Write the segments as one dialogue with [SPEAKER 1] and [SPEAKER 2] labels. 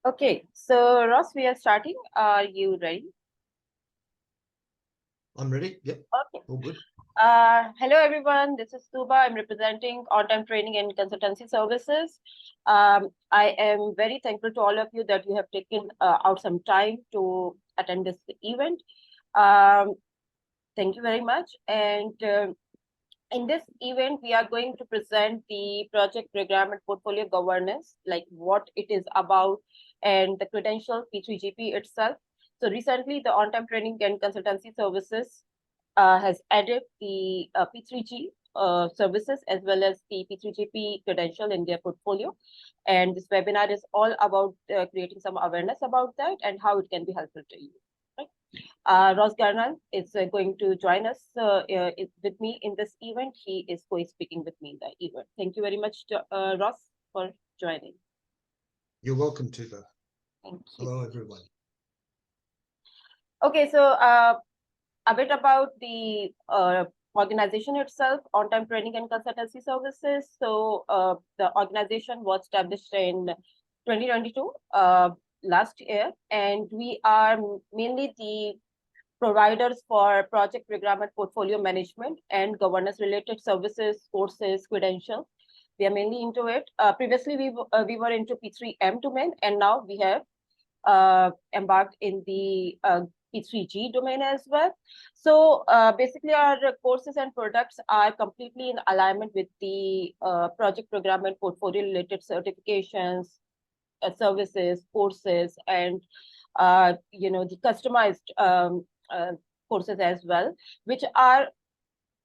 [SPEAKER 1] Okay, so Ross, we are starting. Are you ready?
[SPEAKER 2] I'm ready. Yep.
[SPEAKER 1] Okay.
[SPEAKER 2] All good.
[SPEAKER 1] Hello, everyone. This is Tooba. I'm representing Ontime Training and Consultancy Services. I am very thankful to all of you that you have taken out some time to attend this event. Um, Thank you very much. And in this event, we are going to present the project program and portfolio governance, like what it is about, and the credential P3GP itself. So recently, the on-time training and consultancy services has added the P3G services as well as the P3GP credential in their portfolio. And this webinar is all about creating some awareness about that and how it can be helpful to you. Right? Ross Garland is going to join us with me in this event. He is co-speaking with me in the event. Thank you very much, Ross, for joining.
[SPEAKER 2] You're welcome, Tooba.
[SPEAKER 1] Thank you.
[SPEAKER 2] Hello, everyone.
[SPEAKER 1] Okay, so a bit about the organization itself, On-Time Training and Consultancy Services. So the organization was established in 2022, last year, and we are mainly the providers for project program and portfolio management and governance related services, courses, credentials. We are mainly into it. Previously, we were into P3M domain, and now we have embarked in the P3G domain as well. So basically, our courses and products are completely in alignment with the project program and portfolio related certifications, services, courses, and the customized courses as well, which are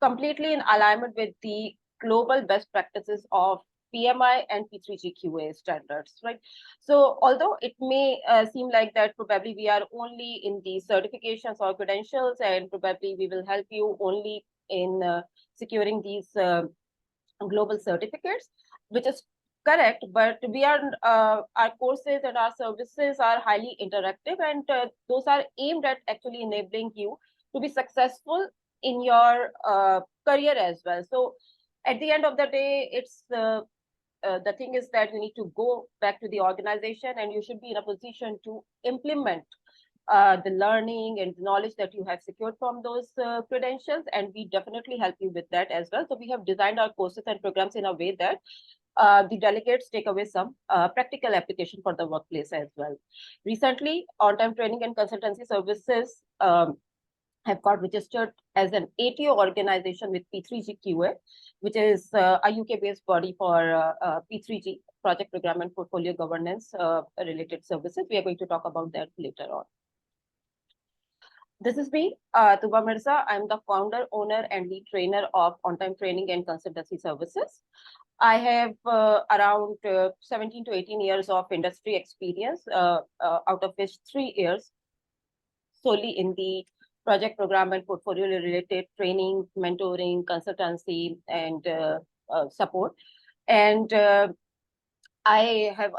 [SPEAKER 1] completely in alignment with the global best practices of PMI and P3GQA standards, right? So although it may seem like that probably we are only in the certifications or credentials, and probably we will help you only in securing these global certificates, which is correct, but we are our courses and our services are highly interactive, and those are aimed at actually enabling you to be successful in your career as well. So at the end of the day, it's the thing is that you need to go back to the organization and you should be in a position to implement the learning and knowledge that you have secured from those credentials, and we definitely help you with that as well. So we have designed our courses and programs in a way that the delegates take away some practical application for the workplace as well. Recently, On-Time Training and Consultancy Services have got registered as an ATO organization with P3GQA, which is a UK-based body for P3G, Project Program and Portfolio Governance related services. We are going to talk about that later on. This is me, Tooba Mirza. I'm the founder, owner, and lead trainer of On-Time Training and Consultancy Services. I have around 17 to 18 years of industry experience, out of which 3 years solely in the project program and portfolio related training, mentoring, consultancy, and support. And I have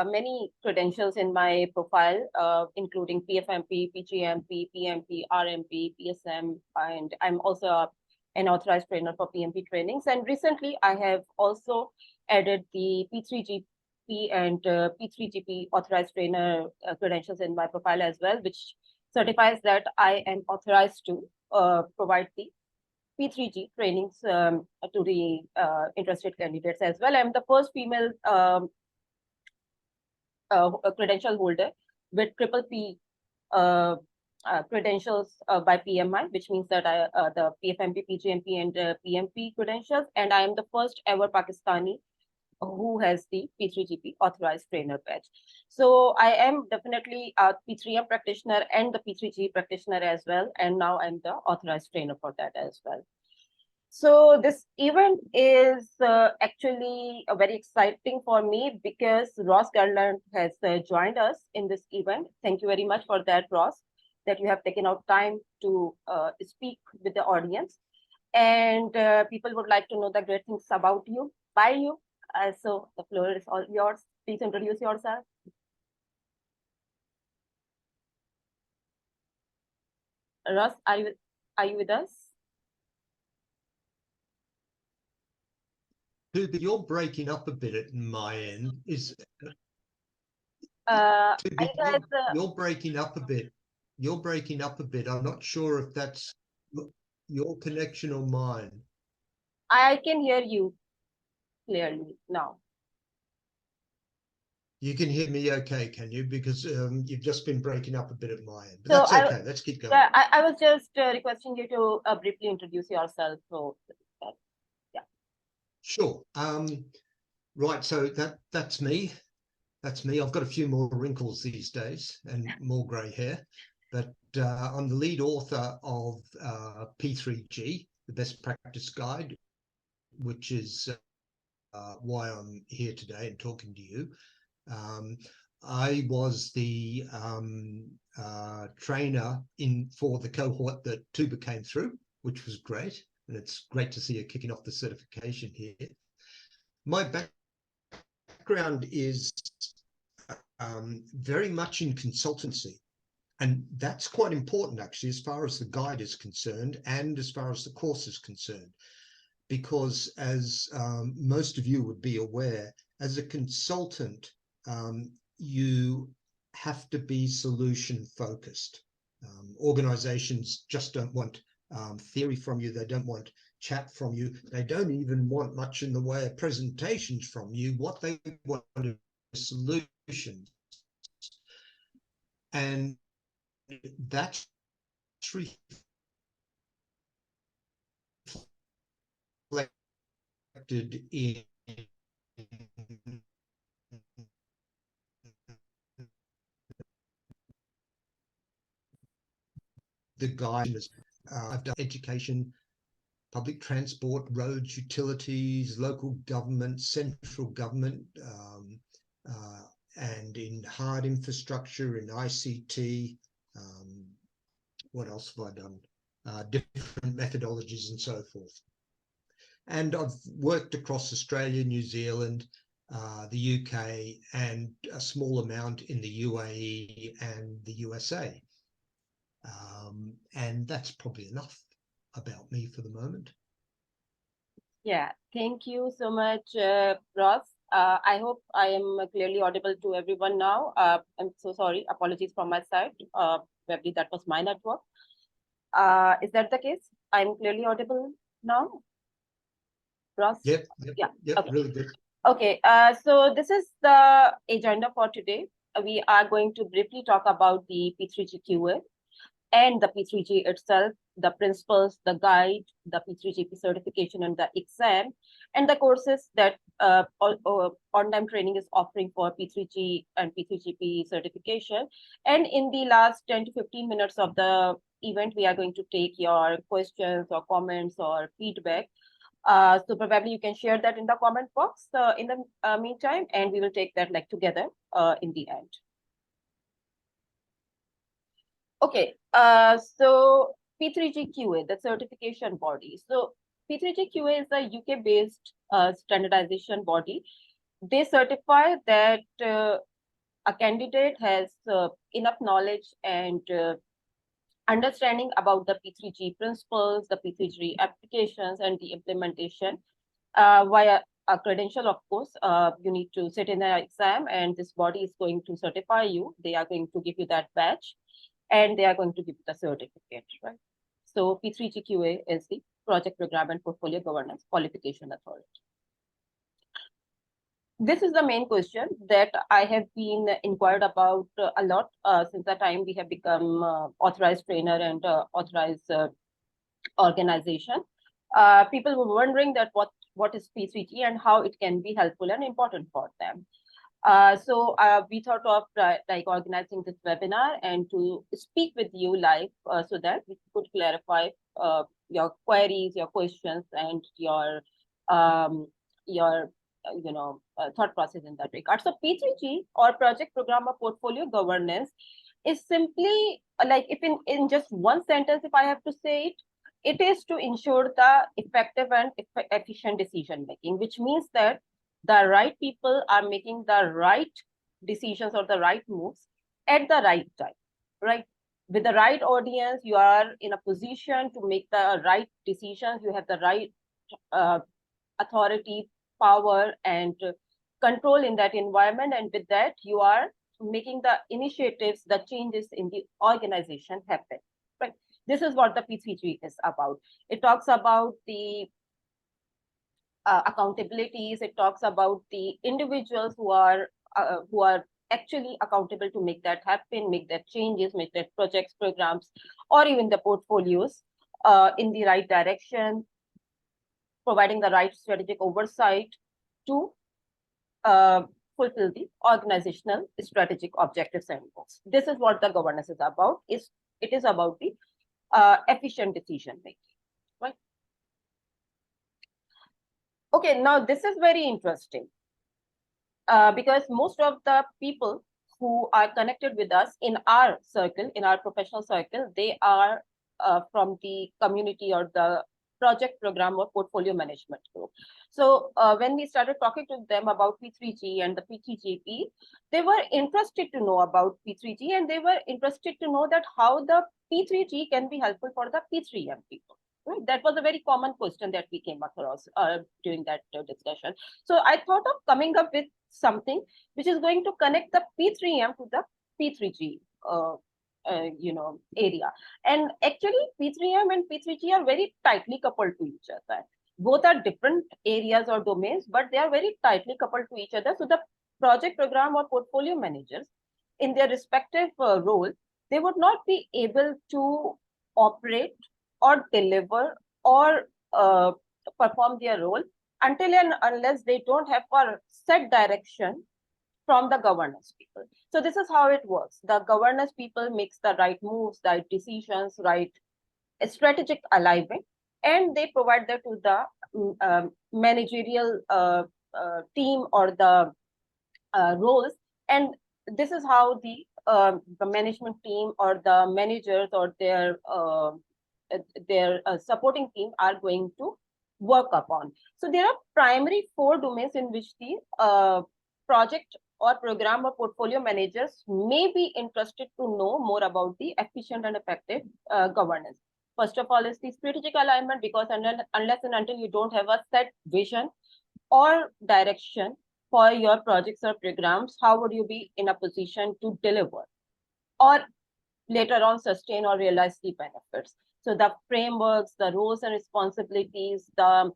[SPEAKER 1] many credentials in my profile, including PFMP, PGMP, PMP, RMP, PSM, and I'm also an authorized trainer for PMP trainings. And recently, I have also added the P3GP and P3GP authorized trainer credentials in my profile as well, which certifies that I am authorized to provide the P3G trainings to the interested candidates as well. I'm the first female credential holder with triple P credentials by PMI, which means that I the PFMP, PGMP, and PMP credentials, and I am the first ever Pakistani who has the P3GP authorized trainer badge. So I am definitely a P3M practitioner and the P3G practitioner as well, and now I'm the authorized trainer for that as well. So this event is actually very exciting for me because Ross Garland has joined us in this event. Thank you very much for that, Ross, that you have taken out time to speak with the audience. And people would like to know the great things about you, by you. So the floor is all yours. Please introduce yourself. Ross, are you with us?
[SPEAKER 2] But you're breaking up a bit at my end.
[SPEAKER 1] I
[SPEAKER 2] Tooba,
[SPEAKER 1] guess
[SPEAKER 2] you're breaking up a bit. You're breaking up a bit. I'm not sure if that's your connection or mine.
[SPEAKER 1] I can hear you clearly now.
[SPEAKER 2] You can hear me okay, can you? Because you've just been breaking up a bit at my end. But
[SPEAKER 1] So
[SPEAKER 2] that's okay. Let's keep going.
[SPEAKER 1] yeah, I was just requesting you to briefly introduce yourself. So yeah.
[SPEAKER 2] Sure. Right. So that's me. That's me. I've got a few more wrinkles these days and more grey hair, but I'm the lead author of P3G, the Best Practice Guide, which is why I'm here today and talking to you. I was the trainer for the cohort that Tooba came through, which was great. And it's great to see you kicking off the certification here. My background is very much in consultancy. And that's quite important, actually, as far as the guide is concerned and as far as the course is concerned. Because as most of you would be aware, as a consultant, you have to be solution focused. Organizations just don't want theory from you. They don't want chat from you. They don't even want much in the way of presentations from you. What they want is solutions. And that's reflected in the guide. I've done education, public transport, roads, utilities, local government, central government, and in hard infrastructure, in ICT. What else have I done? Different methodologies and so forth. And I've worked across Australia, New Zealand, the UK, and a small amount in the UAE and the USA. And that's probably enough about me for the moment.
[SPEAKER 1] Yeah, thank you so much, Ross. I hope I am clearly audible to everyone now. I'm so sorry. Apologies from my side. Probably that was my network. Is that the case? I'm clearly audible now, Ross?
[SPEAKER 2] Yep,
[SPEAKER 1] Okay.
[SPEAKER 2] really good.
[SPEAKER 1] Okay, so this is the agenda for today. We are going to briefly talk about the P3GQA and the P3G itself, the principles, the guide, the P3GP certification and the exam, and the courses that Ontime training is offering for P3G and P3GP certification. And in the last 10 to 15 minutes of the event, we are going to take your questions or comments or feedback. So probably you can share that in the comment box in the meantime, and we will take that like together in the end. Okay, so P3GQA, the certification body. So P3GQA is a UK-based standardization body. They certify that a candidate has enough knowledge and understanding about the P3G principles, the P3G applications, and the implementation via a credential. Of course, you need to sit in an exam, and this body is going to certify you. They are going to give you that badge, and they are going to give you the certificate, right? So P3GQA is the Project Program and Portfolio Governance Qualification Authority. This is the main question that I have been inquired about a lot since the time we have become authorized trainer and authorized organization. People were wondering that what is P3G and how it can be helpful and important for them. So we thought of like organizing this webinar and to speak with you live so that we could clarify your queries, your questions, and your thought process in that regard. So P3G, or Project Program or Portfolio Governance, is simply like, if in just one sentence, if I have to say it, it is to ensure the effective and efficient decision making, which means that the right people are making the right decisions or the right moves at the right time, right? With the right audience, you are in a position to make the right decisions. You have the right authority, power, and control in that environment. And with that, you are making the initiatives, the changes in the organization happen. Right. This is what the P3G is about. It talks about the accountabilities. It talks about the individuals who are actually accountable to make that happen, make that changes, make that projects, programs, or even the portfolios in the right direction, providing the right strategic oversight to fulfill the organizational strategic objectives and goals. This is what the governance is about. It is about the efficient decision making. Right. Okay, now this is very interesting because most of the people who are connected with us in our circle, in our professional circle, they are from the community or the project, program, or portfolio management group. So when we started talking to them about P3G and the P3GP, they were interested to know about P3G, and they were interested to know that how the P3G can be helpful for the P3M people. Right? That was a very common question that we came across during that discussion. So I thought of coming up with something which is going to connect the P3M to the P3G area. And actually P3M and P3G are very tightly coupled to each other. Both are different areas or domains, but they are very tightly coupled to each other. So the project, program, or portfolio managers in their respective role, they would not be able to operate or deliver or perform their role until and unless they don't have a set direction from the governance people. So this is how it works. The governance people makes the right moves, right decisions, right strategic alignment, and they provide that to the managerial team or the roles. And this is how the management team or the managers or their supporting team are going to work upon. So there are primary 4 domains in which the project or program or portfolio managers may be interested to know more about the efficient and effective governance. First of all is the strategic alignment, because unless and until you don't have a set vision or direction for your projects or programs, how would you be in a position to deliver or later on sustain or realize the benefits? So the frameworks, the roles and responsibilities, the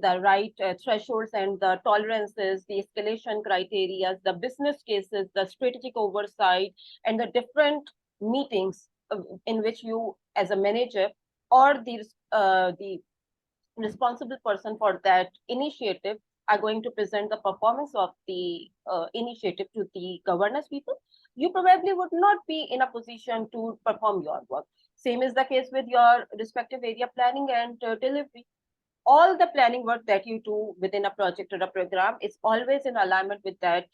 [SPEAKER 1] right thresholds and the tolerances, the escalation criteria, the business cases, the strategic oversight, and the different meetings in which you as a manager or the responsible person for that initiative are going to present the performance of the initiative to the governance people. You probably would not be in a position to perform your work. Same is the case with your respective area planning and delivery. All the planning work that you do within a project or a program is always in alignment with that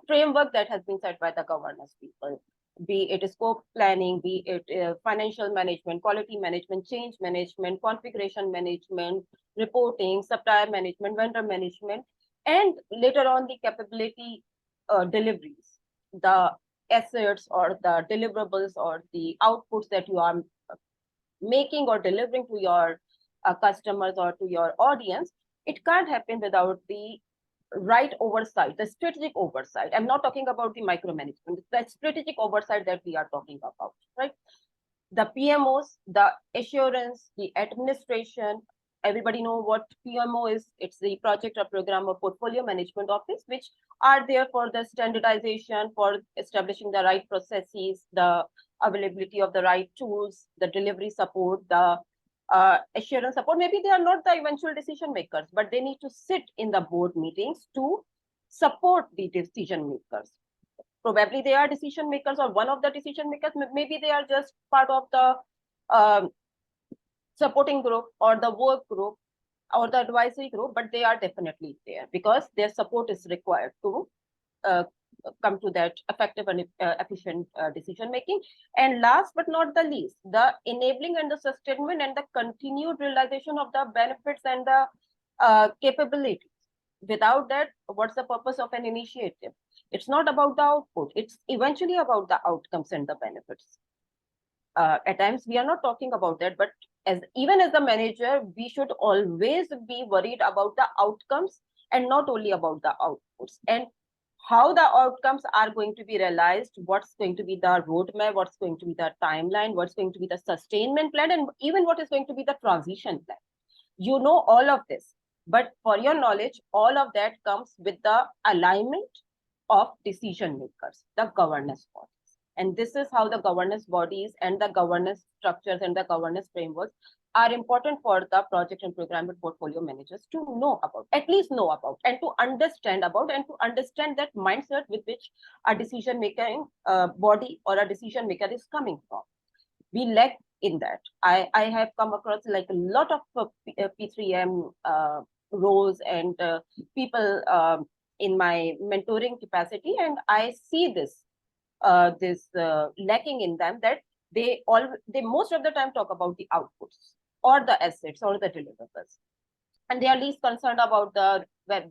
[SPEAKER 1] framework that has been set by the governance people, be it scope planning, be it financial management, quality management, change management, configuration management, reporting, supplier management, vendor management, and later on the capability deliveries, the assets or the deliverables or the outputs that you are making or delivering to your customers or to your audience. It can't happen without the right oversight, the strategic oversight. I'm not talking about the micromanagement, the strategic oversight that we are talking about, right? The PMOs, the assurance, the administration, everybody know what PMO is. It's the project or program or portfolio management office, which are there for the standardization, for establishing the right processes, the availability of the right tools, the delivery support, the assurance support. Maybe they are not the eventual decision makers, but they need to sit in the board meetings to support the decision makers. Probably they are decision makers or one of the decision makers. Maybe they are just part of the supporting group or the work group or the advisory group, but they are definitely there because their support is required to come to that effective and efficient decision making. And last but not the least, the enabling and the sustainment and the continued realization of the benefits and the capabilities. Without that, what's the purpose of an initiative? It's not about the output. It's eventually about the outcomes and the benefits. At times, we are not talking about that, but even as the manager, we should always be worried about the outcomes and not only about the outputs. And how the outcomes are going to be realized, what's going to be the roadmap, what's going to be the timeline, what's going to be the sustainment plan, and even what is going to be the transition plan. You know all of this, but for your knowledge, all of that comes with the alignment of decision makers, the governance bodies. And this is how the governance bodies and the governance structures and the governance frameworks are important for the project and program and portfolio managers to know about, at least know about, and to understand about, and to understand that mindset with which a decision making body or a decision maker is coming from. We lack in that. I have come across like a lot of P3M roles and people in my mentoring capacity, and I see this lacking in them, that they most of the time talk about the outputs or the assets or the deliverables, and they are least concerned about the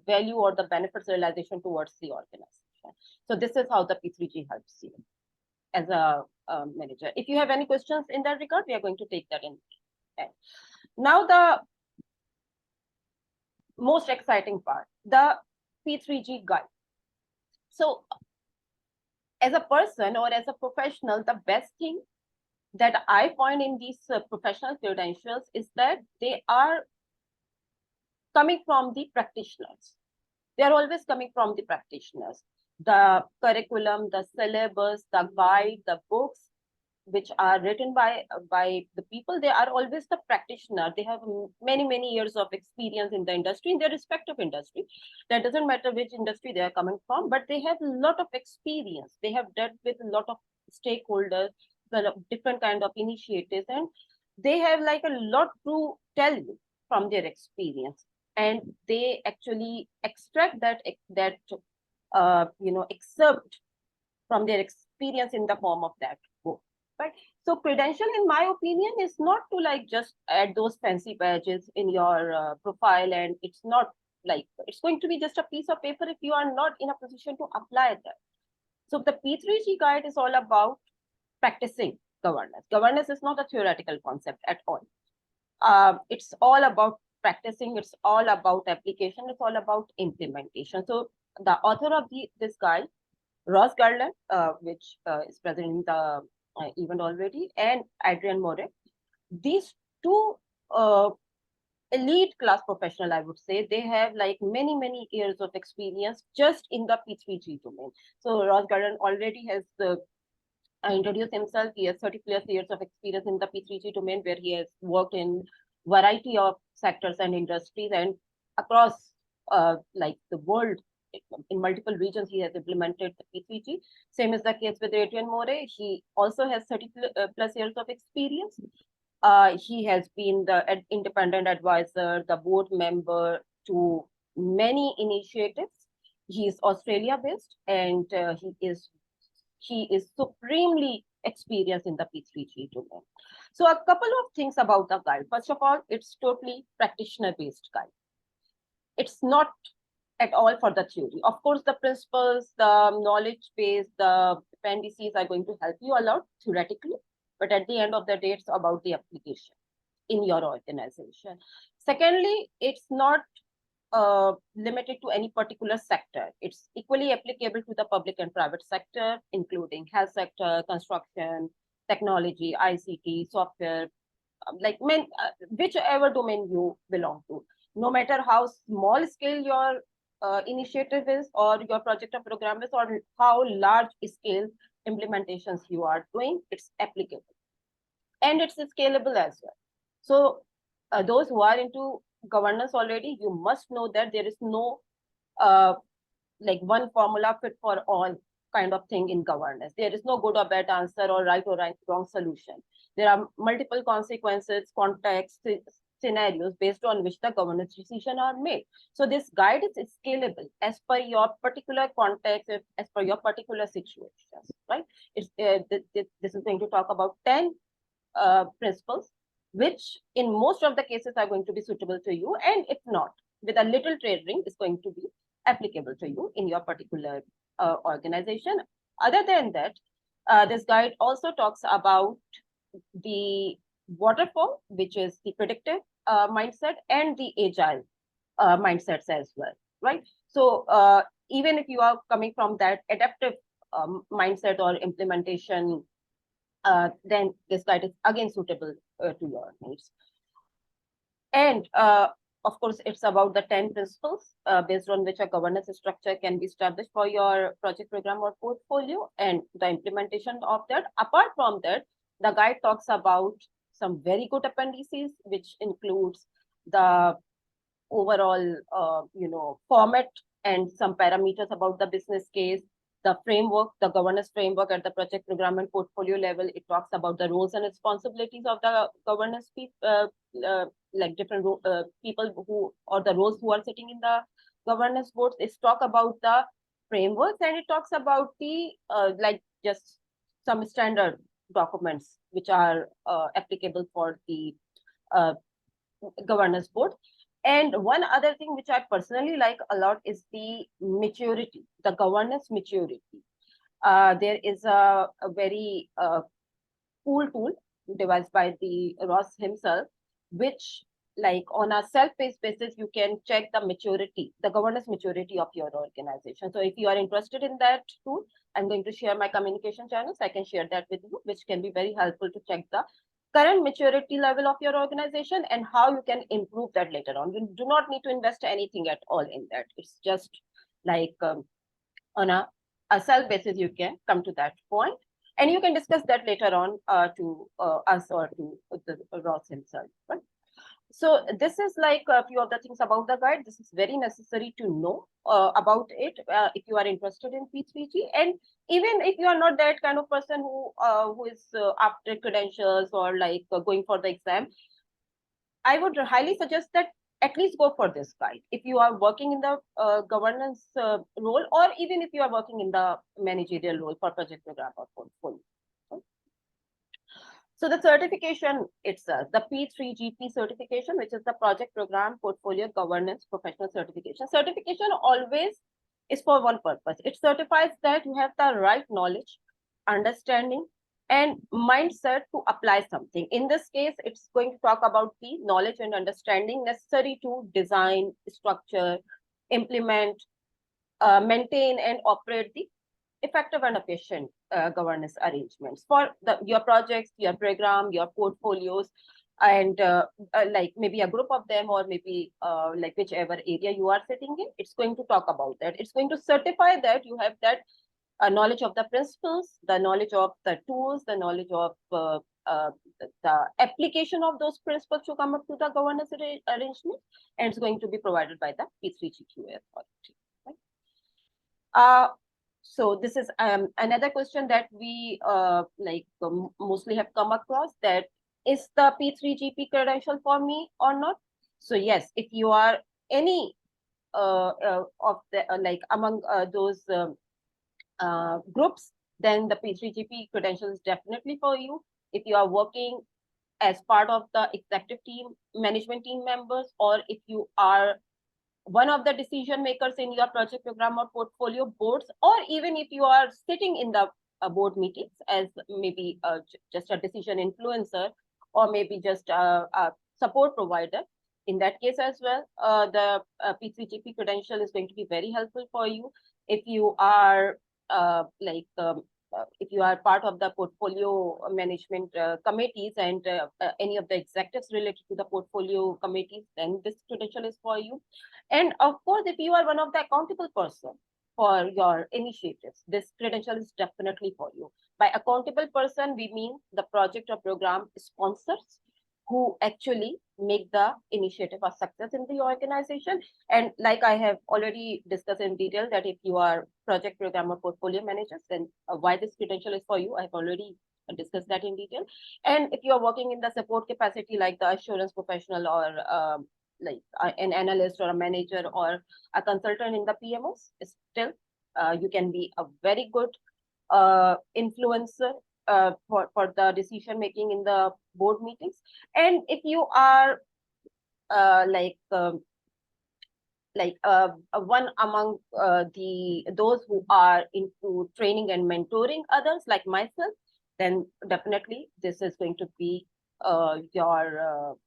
[SPEAKER 1] value or the benefits realization towards the organization. So this is how the P3G helps you as a manager. If you have any questions in that regard, we are going to take that in. Now the most exciting part, the P3G guide. So as a person or as a professional, the best thing that I find in these professional credentials is that they are coming from the practitioners. They are always coming from the practitioners. The curriculum, the syllabus, the guide, the books, which are written by the people, they are always the practitioner. They have many years of experience in the industry, in their respective industry. That doesn't matter which industry they are coming from, but they have a lot of experience. They have dealt with a lot of stakeholders, different kind of initiatives, and they have like a lot to tell you from their experience. And they actually extract that excerpt from their experience in the form of that book. Right. So credential, in my opinion, is not to like just add those fancy badges in your profile, and it's not like it's going to be just a piece of paper if you are not in a position to apply that. So the P3G guide is all about practicing governance. Governance is not a theoretical concept at all. It's all about practicing. It's all about application. It's all about implementation. So the author of this guide, Ross Garland, which is present in the event already, and Adrian More. These two elite class professional, I would say, they have like many years of experience just in the P3G domain. So Ross Garland already has introduced himself. He has 30+ years of experience in the P3G domain, where he has worked in variety of sectors and industries, and across like the world, in multiple regions, he has implemented the P3G. Same is the case with Adrian More. He also has 30+ years of experience. He has been the independent advisor, the board member to many initiatives. He is Australia-based, and he is supremely experienced in the P3G domain. So a couple of things about the guide. First of all, it's totally practitioner-based guide. It's not at all for the theory. Of course, the principles, the knowledge base, the appendices are going to help you a lot theoretically, but at the end of the day, it's about the application in your organization. Secondly, it's not limited to any particular sector. It's equally applicable to the public and private sector, including health sector, construction, technology, ICT, software, like whichever domain you belong to. No matter how small scale your initiative is, or your project or program is, or how large scale implementations you are doing, it's applicable. And it's scalable as well. So those who are into governance already, you must know that there is no like one formula fit for all kind of thing in governance. There is no good or bad answer or right or wrong solution. There are multiple consequences, contexts, scenarios based on which the governance decisions are made. So this guide is scalable as per your particular context, as per your particular situations, right? It's this is going to talk about 10 principles, which in most of the cases are going to be suitable to you, and if not, with a little tailoring, is going to be applicable to you in your particular organization. Other than that, this guide also talks about the waterfall, which is the predictive mindset, and the agile mindsets as well, right? So even if you are coming from that adaptive mindset or implementation, then this guide is again suitable to your needs. And of course, it's about the 10 principles based on which a governance structure can be established for your project, program, or portfolio, and the implementation of that. Apart from that, the guide talks about some very good appendices, which includes the overall, format and some parameters about the business case, the framework, the governance framework at the project, program, and portfolio level. It talks about the roles and responsibilities of the governance like different people who, or the roles who are sitting in the governance boards. It's talk about the frameworks, and it talks about the like just some standard documents which are applicable for the governance board. And one other thing which I personally like a lot is the maturity, the governance maturity. There is a very cool tool devised by the Ross himself, which like on a self-paced basis, you can check the maturity, the governance maturity of your organization. So if you are interested in that tool, I'm going to share my communication channels. I can share that with you, which can be very helpful to check the current maturity level of your organization and how you can improve that later on. You do not need to invest anything at all in that. It's just like on a self basis, you can come to that point. And you can discuss that later on to us or to the Ross himself. Right? So this is like a few of the things about the guide. This is very necessary to know about it if you are interested in P3G. And even if you are not that kind of person who is after credentials or like going for the exam, I would highly suggest that at least go for this guide. If you are working in the governance role, or even if you are working in the managerial role for project, program, or portfolio. So the certification itself, the P3GP certification, which is the project, program, portfolio, governance, professional certification. Certification always is for one purpose. It certifies that you have the right knowledge, understanding, and mindset to apply something. In this case, it's going to talk about the knowledge and understanding necessary to design, structure, implement, maintain, and operate the effective and efficient governance arrangements for your projects, your program, your portfolios, and like maybe a group of them, or maybe like whichever area you are sitting in. It's going to talk about that. It's going to certify that you have that knowledge of the principles, the knowledge of the tools, the knowledge of the application of those principles to come up to the governance arrangement, and it's going to be provided by the P3GQA authority. Right? So this is another question that we mostly have come across, that is the P3GP credential for me or not? So yes, if you are any of the like among those groups, then the P3GP credential is definitely for you. If you are working as part of the executive team, management team members, or if you are one of the decision makers in your project, program, or portfolio boards, or even if you are sitting in the board meetings as maybe just a decision influencer, or maybe just a support provider, in that case as well, the P3GP credential is going to be very helpful for you. If you are if you are part of the portfolio management committees and any of the executives related to the portfolio committees, then this credential is for you. And of course, if you are one of the accountable person for your initiatives, this credential is definitely for you. By accountable person, we mean the project or program sponsors who actually make the initiative a success in the organization. And like I have already discussed in detail, that if you are project, program, or portfolio managers, then why this credential is for you, I've already discussed that in detail. And if you are working in the support capacity, like the assurance professional, or like an analyst or a manager or a consultant in the PMOs, still you can be a very good influencer for the decision making in the board meetings. And if you are one among those who are into training and mentoring others, like myself, then definitely this is going to be your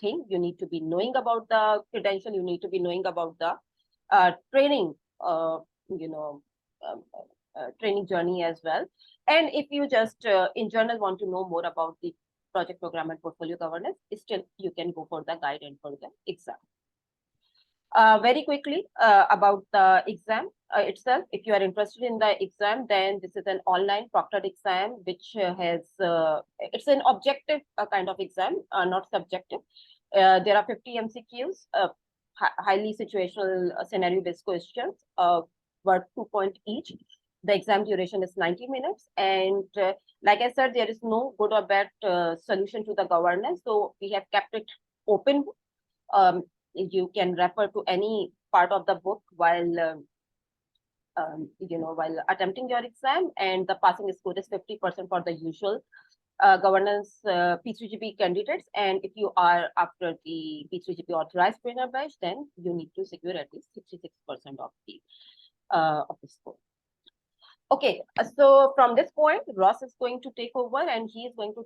[SPEAKER 1] thing. You need to be knowing about the credential. You need to be knowing about the training training journey as well. And if you just in general want to know more about the project program and portfolio governance, still you can go for the guide and for the exam. Very quickly about the exam itself. If you are interested in the exam, then this is an online proctored exam, which has it's an objective kind of exam, not subjective. There are 50 MCQs, highly situational scenario-based questions, worth 2 points each. The exam duration is 90 minutes. And like I said, there is no good or bad solution to the governance. So we have kept it open. You can refer to any part of the book while while attempting your exam, and the passing score is 50% for the usual governance P3GP candidates. And if you are after the P3GP authorized trainer batch, then you need to secure at least 66% of the score. Okay, so from this point, Ross is going to take over, and he is going to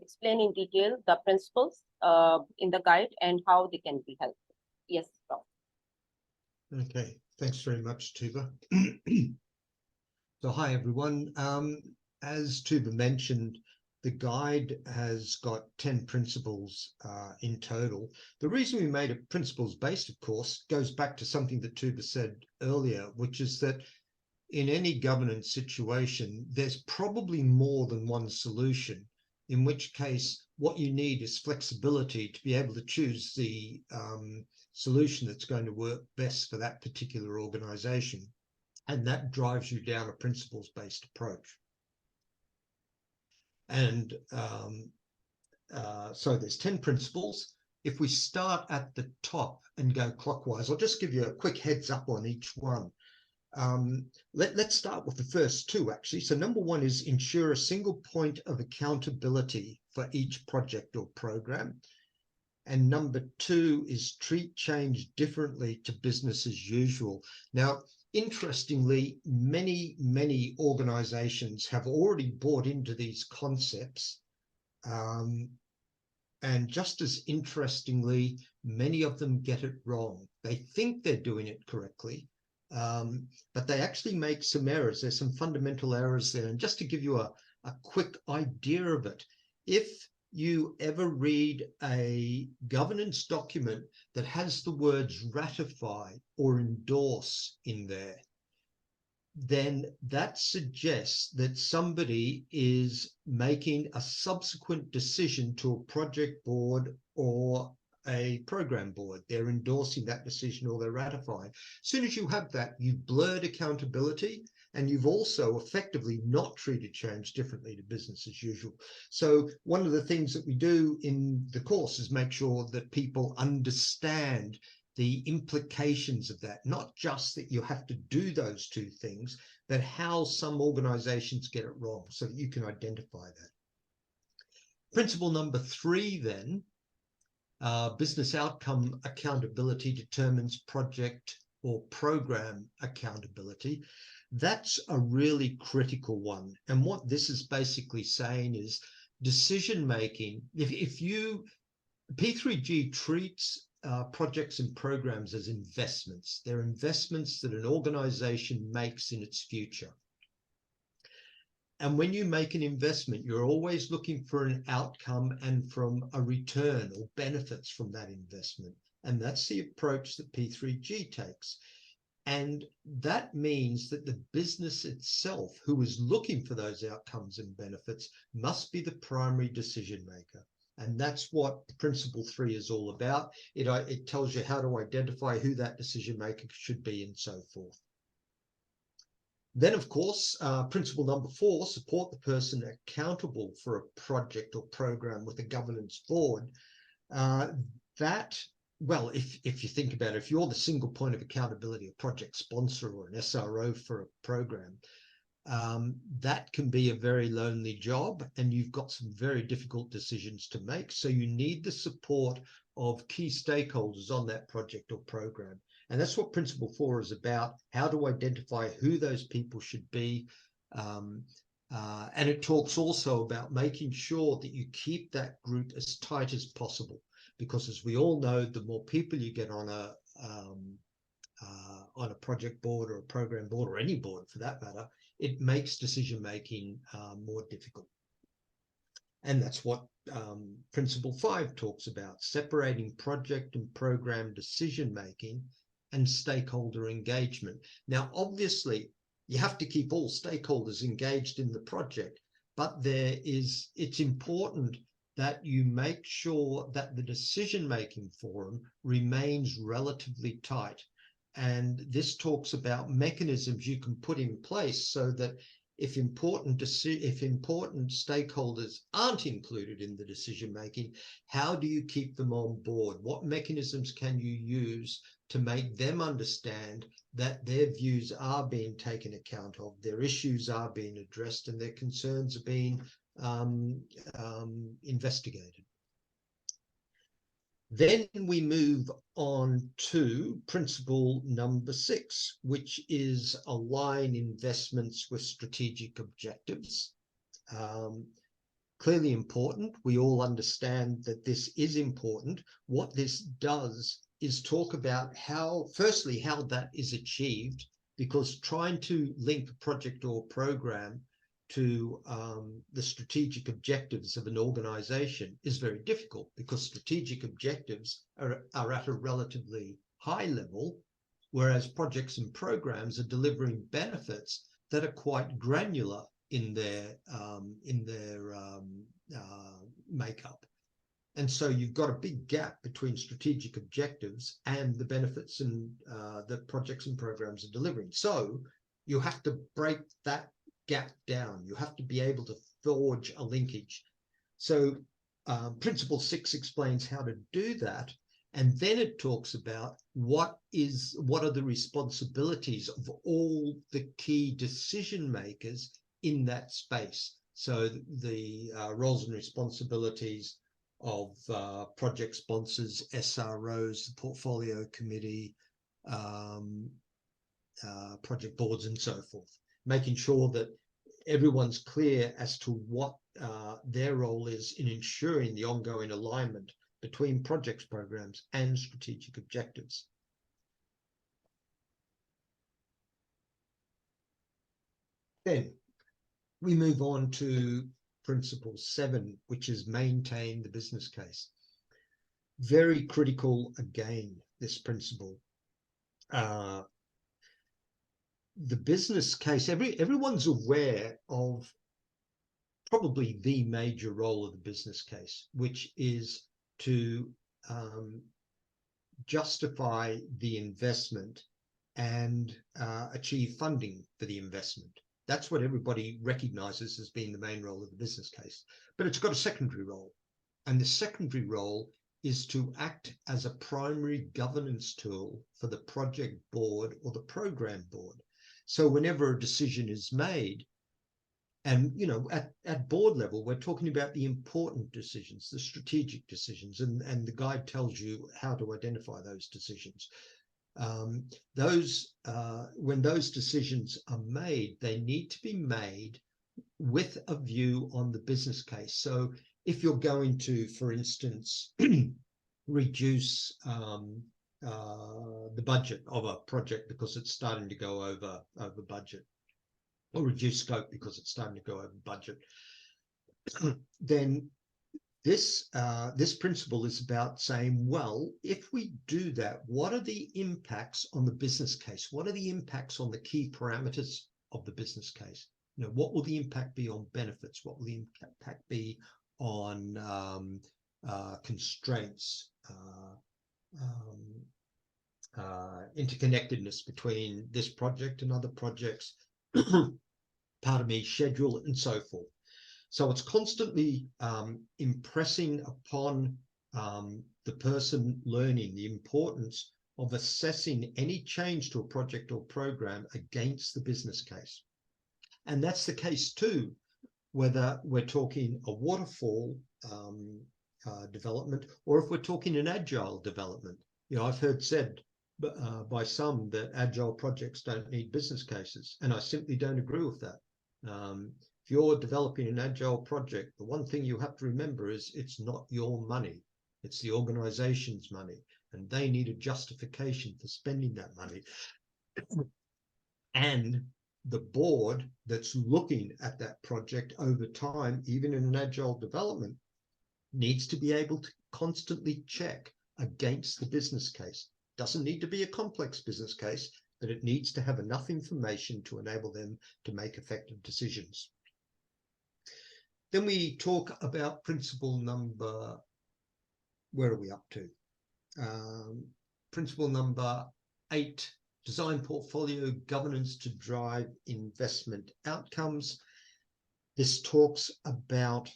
[SPEAKER 1] explain in detail the principles in the guide and how they can be helpful. Yes, Ross.
[SPEAKER 2] Okay, thanks very much, Tooba. So hi, everyone. As Tooba mentioned, the guide has got 10 principles in total. The reason we made it principles-based, of course, goes back to something that Tooba said earlier, which is that in any governance situation, there's probably more than one solution, in which case what you need is flexibility to be able to choose the solution that's going to work best for that particular organization. And that drives you down a principles-based approach. And so there's 10 principles. If we start at the top and go clockwise, I'll just give you a quick heads up on each one. Let's start with the first two, actually. So number one is ensure a single point of accountability for each project or program. And number two is treat change differently to business as usual. Now, interestingly, many organizations have already bought into these concepts. And just as interestingly, many of them get it wrong. They think they're doing it correctly, but they actually make some errors. There's some fundamental errors there. And just to give you a quick idea of it, if you ever read a governance document that has the words ratify or endorse in there, then that suggests that somebody is making a subsequent decision to a project board or a program board. They're endorsing that decision or they're ratifying. As soon as you have that, you've blurred accountability, and you've also effectively not treated change differently to business as usual. So one of the things that we do in the course is make sure that people understand the implications of that, not just that you have to do those two things, but how some organizations get it wrong so that you can identify that. Principle number 3 then, business outcome accountability determines project or program accountability. That's a really critical one. And what this is basically saying is decision making. If you, P3G treats projects and programs as investments. They're investments that an organization makes in its future. And when you make an investment, you're always looking for an outcome and from a return or benefits from that investment. And that's the approach that P3G takes. And that means that the business itself, who is looking for those outcomes and benefits, must be the primary decision maker. And that's what principle 3 is all about. It tells you how to identify who that decision maker should be and so forth. Then, of course, principle number 4, support the person accountable for a project or program with a governance board. Well, if you think about it, if you're the single point of accountability, a project sponsor or an SRO for a program, that can be a very lonely job, and you've got some very difficult decisions to make. So you need the support of key stakeholders on that project or program. And that's what principle 4 is about, how to identify who those people should be. And it talks also about making sure that you keep that group as tight as possible, because as we all know, the more people you get on on a project board or a program board or any board for that matter, it makes decision making more difficult. And that's what Principle 5 talks about, separating project and program decision making and stakeholder engagement. Now, obviously, you have to keep all stakeholders engaged in the project, but it's important that you make sure that the decision-making forum remains relatively tight. And this talks about mechanisms you can put in place so that if important stakeholders aren't included in the decision-making, how do you keep them on board? What mechanisms can you use to make them understand that their views are being taken account of, their issues are being addressed, and their concerns are being investigated? Then we move on to principle number 6, which is align investments with strategic objectives. Clearly important. We all understand that this is important. What this does is talk about firstly, how that is achieved, because trying to link a project or program to the strategic objectives of an organization is very difficult, because strategic objectives are at a relatively high level, whereas projects and programs are delivering benefits that are quite granular in their makeup. And so you've got a big gap between strategic objectives and the benefits and that projects and programs are delivering. So you have to break that gap down. You have to be able to forge a linkage. So Principle 6 explains how to do that, and then it talks about what are the responsibilities of all the key decision makers in that space. So the roles and responsibilities of project sponsors, SROs, the portfolio committee, project boards, and so forth, making sure that everyone's clear as to what their role is in ensuring the ongoing alignment between projects, programs, and strategic objectives. Then we move on to Principle 7, which is maintain the business case. Very critical again, this principle. The business case, everyone's aware of probably the major role of the business case, which is to justify the investment and achieve funding for the investment. That's what everybody recognizes as being the main role of the business case. But it's got a secondary role. And the secondary role is to act as a primary governance tool for the project board or the program board. So whenever a decision is made, and at board level, we're talking about the important decisions, the strategic decisions, and the guide tells you how to identify those decisions. When those decisions are made, they need to be made with a view on the business case. So if you're going to, for instance, reduce the budget of a project because it's starting to go over budget, or reduce scope because it's starting to go over budget, then this principle is about saying, well, if we do that, what are the impacts on the business case? What are the impacts on the key parameters of the business case? What will the impact be on benefits? What will the impact be on constraints, interconnectedness between this project and other projects, schedule, and so forth. So it's constantly impressing upon the person learning the importance of assessing any change to a project or program against the business case. And that's the case too, whether we're talking a waterfall development, or if we're talking an agile development. I've heard said by some that agile projects don't need business cases, and I simply don't agree with that. If you're developing an agile project, the one thing you have to remember is it's not your money, it's the organization's money, and they need a justification for spending that money. And the board that's looking at that project over time, even in an agile development, needs to be able to constantly check against the business case. Doesn't need to be a complex business case, but it needs to have enough information to enable them to make effective decisions. Then we talk about principle number, where are we up to? Principle number 8, design portfolio governance to drive investment outcomes. This talks about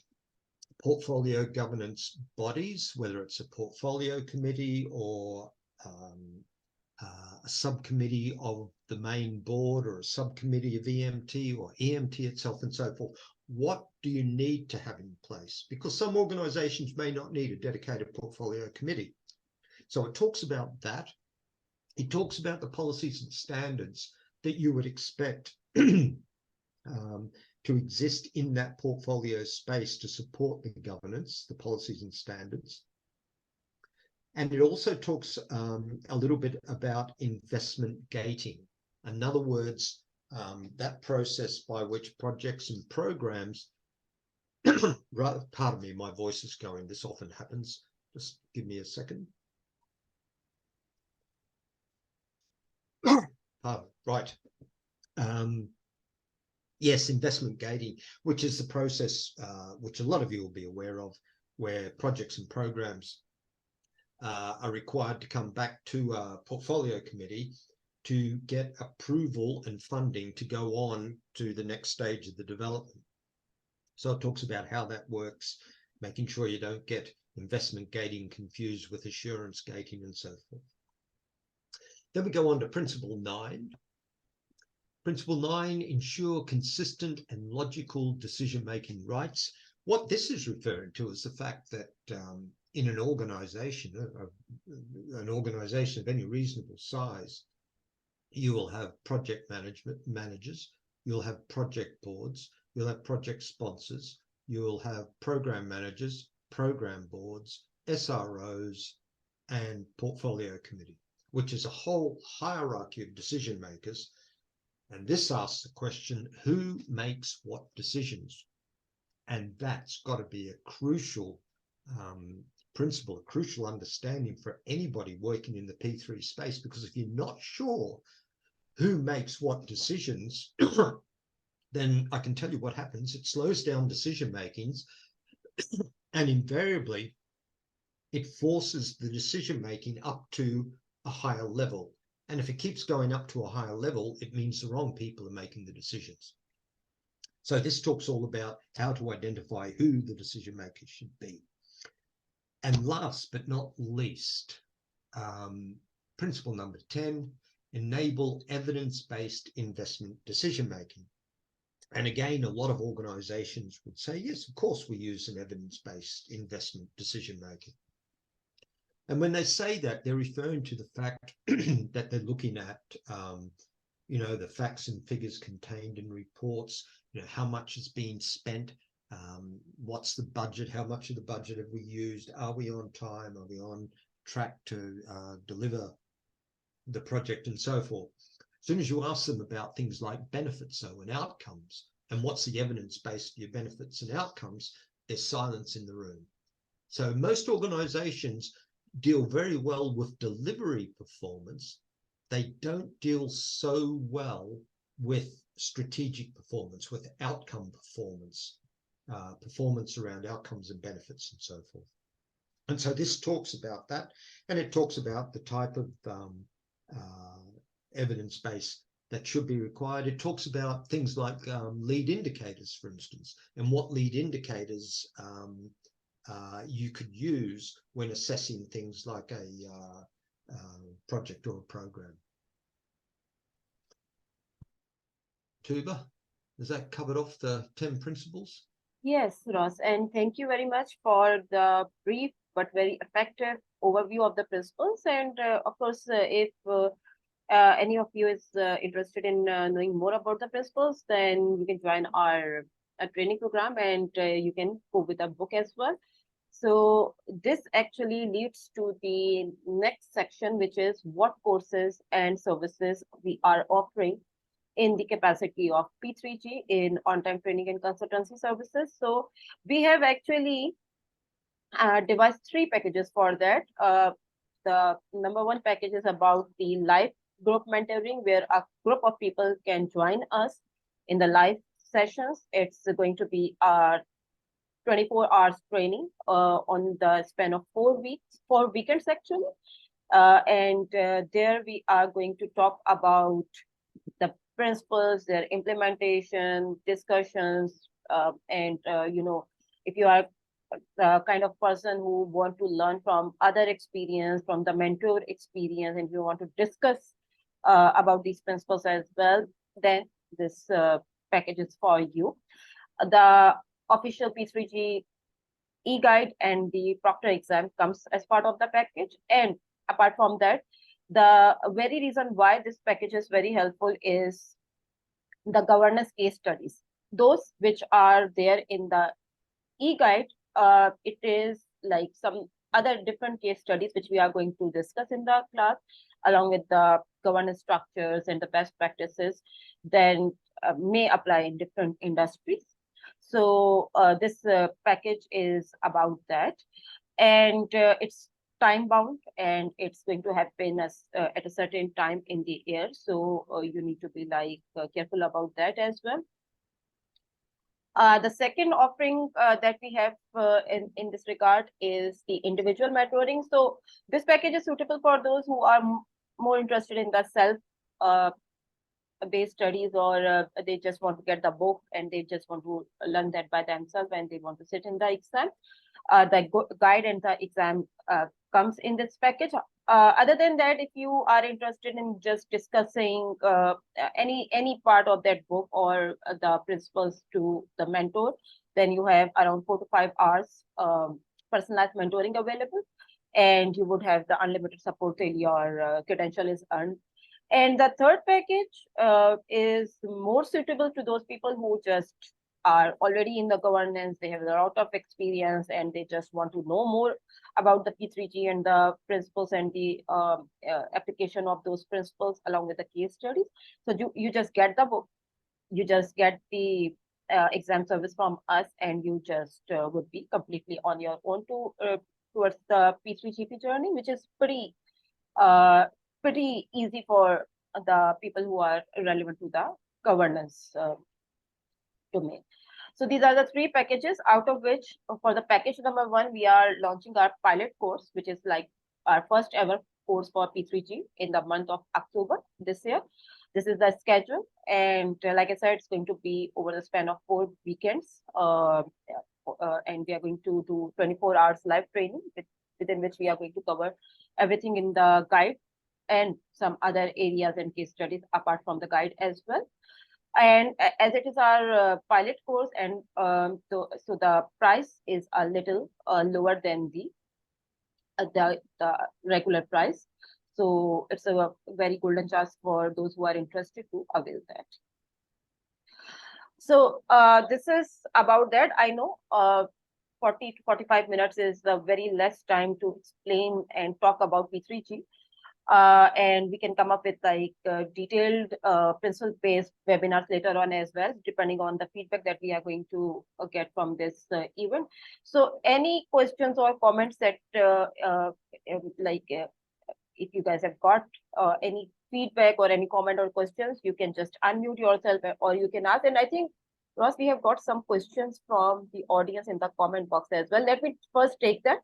[SPEAKER 2] portfolio governance bodies, whether it's a portfolio committee or a subcommittee of the main board or a subcommittee of EMT or EMT itself and so forth. What do you need to have in place? Because some organizations may not need a dedicated portfolio committee. So it talks about that. It talks about the policies and standards that you would expect to exist in that portfolio space to support the governance, the policies and standards. And it also talks a little bit about investment gating. In other words, that process by which projects and programs, pardon me, my voice is going, this often happens. Just give me a second. Right. Yes, investment gating, which is the process which a lot of you will be aware of, where projects and programs are required to come back to a portfolio committee to get approval and funding to go on to the next stage of the development. So it talks about how that works, making sure you don't get investment gating confused with assurance gating and so forth. Then we go on to principle 9. Principle 9, ensure consistent and logical decision-making rights. What this is referring to is the fact that in an organization of any reasonable size, you will have project managers, you'll have project boards, you'll have project sponsors, you will have program managers, program boards, SROs, and portfolio committee, which is a whole hierarchy of decision makers. And this asks the question, who makes what decisions? And that's got to be a crucial principle, a crucial understanding for anybody working in the P3 space, because if you're not sure who makes what decisions, then I can tell you what happens. It slows down decision makings, and invariably it forces the decision making up to a higher level. And if it keeps going up to a higher level, it means the wrong people are making the decisions. So this talks all about how to identify who the decision makers should be. And last but not least, principle number 10, enable evidence-based investment decision-making. And again, a lot of organizations would say, yes, of course we use an evidence-based investment decision-making. And when they say that, they're referring to the fact that they're looking at, the facts and figures contained in reports, how much is being spent, what's the budget, how much of the budget have we used, are we on time, are we on track to deliver the project and so forth. As soon as you ask them about things like benefits and outcomes, and what's the evidence base for your benefits and outcomes, there's silence in the room. So most organizations deal very well with delivery performance. They don't deal so well with strategic performance, with outcome performance, performance around outcomes and benefits and so forth. And so this talks about that, and it talks about the type of evidence base that should be required. It talks about things like lead indicators, for instance, and what lead indicators you could use when assessing things like a project or a program. Tooba, has that covered off the 10 principles?
[SPEAKER 1] Yes, Ross, and thank you very much for the brief but very effective overview of the principles. And of course, if any of you is interested in knowing more about the principles, then you can join our training program, and you can go with a book as well. So this actually leads to the next section, which is what courses and services we are offering in the capacity of P3G in on-time training and consultancy services. So we have actually devised three packages for that. The number one package is about the live group mentoring, where a group of people can join us in the live sessions. It's going to be a 24 hours training on the span of 4 weeks, 4 weekends actually. And there we are going to talk about the principles, their implementation, discussions, and if you are the kind of person who want to learn from other experience, from the mentor experience, and you want to discuss about these principles as well, then this package is for you. The official P3G e-guide and the proctor exam comes as part of the package. And apart from that, the very reason why this package is very helpful is the governance case studies. Those which are there in the e-guide, it is like some other different case studies which we are going to discuss in the class, along with the governance structures and the best practices, then may apply in different industries. So this package is about that, and it's time bound, and it's going to happen as at a certain time in the year. So you need to be like careful about that as well. The second offering that we have in this regard is the individual mentoring. So this package is suitable for those who are more interested in the self based studies, or they just want to get the book and they just want to learn that by themselves and they want to sit in the exam. The guide and the exam comes in this package. Other than that, if you are interested in just discussing any part of that book or the principles to the mentor, then you have around 4 to 5 hours personalized mentoring available, and you would have the unlimited support till your credential is earned. And the third package is more suitable to those people who just are already in the governance, they have a lot of experience, and they just want to know more about the P3G and the principles and the application of those principles along with the case studies. So you just get the book, you just get the exam service from us, and you just would be completely on your own towards the P3GP journey, which is pretty easy for the people who are relevant to the governance domain. So these are the three packages, out of which for the package number one, we are launching our pilot course, which is like our first ever course for P3G in the month of October this year. This is the schedule. And like I said, it's going to be over the span of 4 weekends. And we are going to do 24 hours live training within which we are going to cover everything in the guide and some other areas and case studies apart from the guide as well. And as it is our pilot course, and so the price is a little lower than the regular price. So it's a very golden chance for those who are interested to avail that. So this is about that. I know 40 to 45 minutes is a very less time to explain and talk about P3G. And we can come up with like detailed principle-based webinars later on as well, depending on the feedback that we are going to get from this event. So any questions or comments that if you guys have got any feedback or any comment or questions, you can just unmute yourself or you can ask. And I think, Ross, we have got some questions from the audience in the comment box as well. Let me first take that